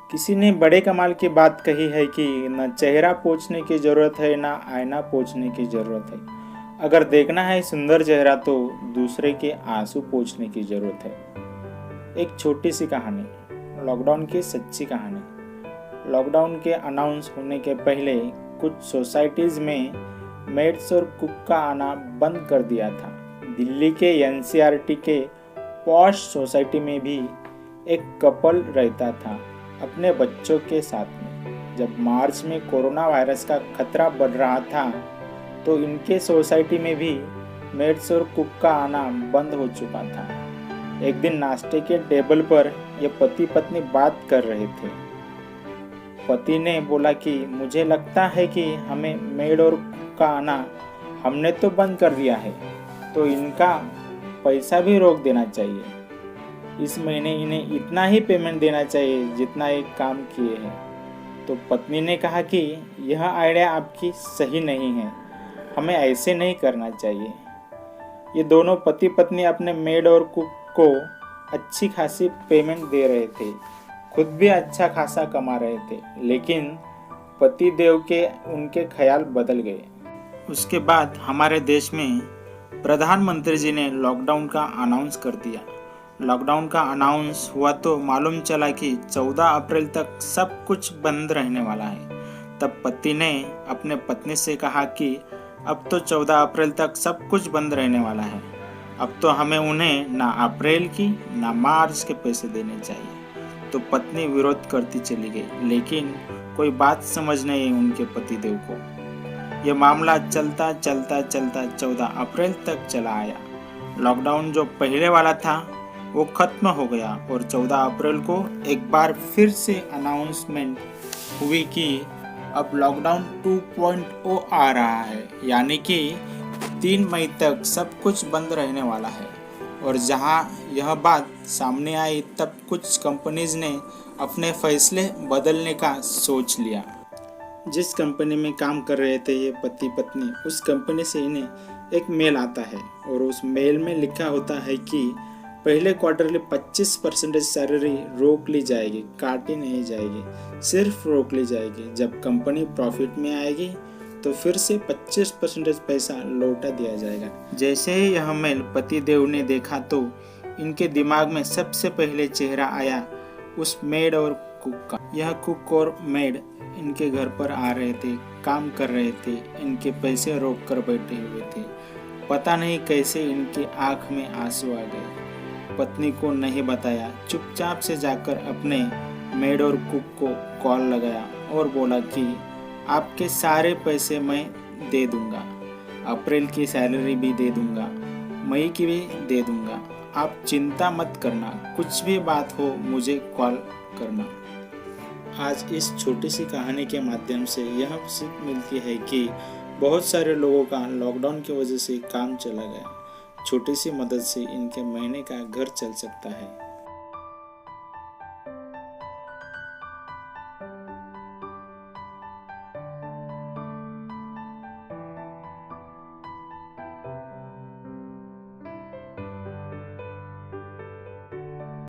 किसी ने बड़े कमाल की बात कही है कि न चेहरा पोंछने की ज़रूरत है, ना आईना पोंछने की ज़रूरत है। अगर देखना है सुंदर चेहरा तो दूसरे के आंसू पोंछने की ज़रूरत है। एक छोटी सी कहानी, लॉकडाउन की सच्ची कहानी। लॉकडाउन के अनाउंस होने के पहले कुछ सोसाइटीज़ में मेड्स और कुक का आना बंद कर दिया था। दिल्ली के एनसीईआरटी के पॉश सोसाइटी में भी एक कपल रहता था अपने बच्चों के साथ में। जब मार्च में कोरोना वायरस का खतरा बढ़ रहा था तो इनके सोसाइटी में भी मेड्स और कुक का आना बंद हो चुका था। एक दिन नाश्ते के टेबल पर ये पति पत्नी बात कर रहे थे। पति ने बोला कि मुझे लगता है कि हमें मेड और कुक का आना हमने तो बंद कर दिया है, तो इनका पैसा भी रोक देना चाहिए। इस महीने इन्हें इतना ही पेमेंट देना चाहिए जितना एक काम किए हैं। तो पत्नी ने कहा कि यह आइडिया आपकी सही नहीं है, हमें ऐसे नहीं करना चाहिए। ये दोनों पति पत्नी अपने मेड और कुक को अच्छी खासी पेमेंट दे रहे थे, खुद भी अच्छा खासा कमा रहे थे, लेकिन पति देव के उनके ख्याल बदल गए। उसके बाद हमारे देश में प्रधानमंत्री जी ने लॉकडाउन का अनाउंस कर दिया। लॉकडाउन का अनाउंस हुआ तो मालूम चला कि 14 अप्रैल तक सब कुछ बंद रहने वाला है। तब पति ने अपने पत्नी से कहा कि अब तो 14 अप्रैल तक सब कुछ बंद रहने वाला है, अब तो हमें उन्हें ना अप्रैल की ना मार्च के पैसे देने चाहिए। तो पत्नी विरोध करती चली गई, लेकिन कोई बात समझ नहीं उनके पतिदेव को। यह मामला चलता चलता चलता 14 अप्रैल तक चला आया। लॉकडाउन जो पहले वाला था वो खत्म हो गया और 14 अप्रैल को एक बार फिर से अनाउंसमेंट हुई कि अब लॉकडाउन 2.0 आ रहा है, यानी कि 3 मई तक सब कुछ बंद रहने वाला है। और जहां यह बात सामने आई तब कुछ कंपनीज ने अपने फैसले बदलने का सोच लिया। जिस कंपनी में काम कर रहे थे ये पति पत्नी, उस कंपनी से इन्हें एक मेल आता है और उस मेल में लिखा होता है कि पहले क्वार्टरली 25% सैलरी रोक ली जाएगी, काटी नहीं जाएगी, सिर्फ रोक ली जाएगी। जब कंपनी प्रॉफिट में आएगी तो फिर से 25% पैसा लौटा दिया जाएगा। जैसे ही यह मेल पति देव ने देखा तो इनके दिमाग में सबसे पहले चेहरा आया उस मेड और कुक का। यह कुक और मेड इनके घर पर आ रहे थे, काम कर रहे थे, इनके पैसे रोक कर बैठे हुए थे। पता नहीं कैसे इनकी आंख में आंसू आ गए। पत्नी को नहीं बताया, चुपचाप से जाकर अपने मेड और कुक को कॉल लगाया और बोला कि आपके सारे पैसे मैं दे दूंगा, अप्रैल की सैलरी भी दे दूंगा, मई की भी दे दूंगा, आप चिंता मत करना, कुछ भी बात हो मुझे कॉल करना। आज इस छोटी सी कहानी के माध्यम से यह सीख मिलती है कि बहुत सारे लोगों का लॉकडाउन की वजह से काम चला गया। छोटी सी मदद से इनके महीने का घर चल सकता है।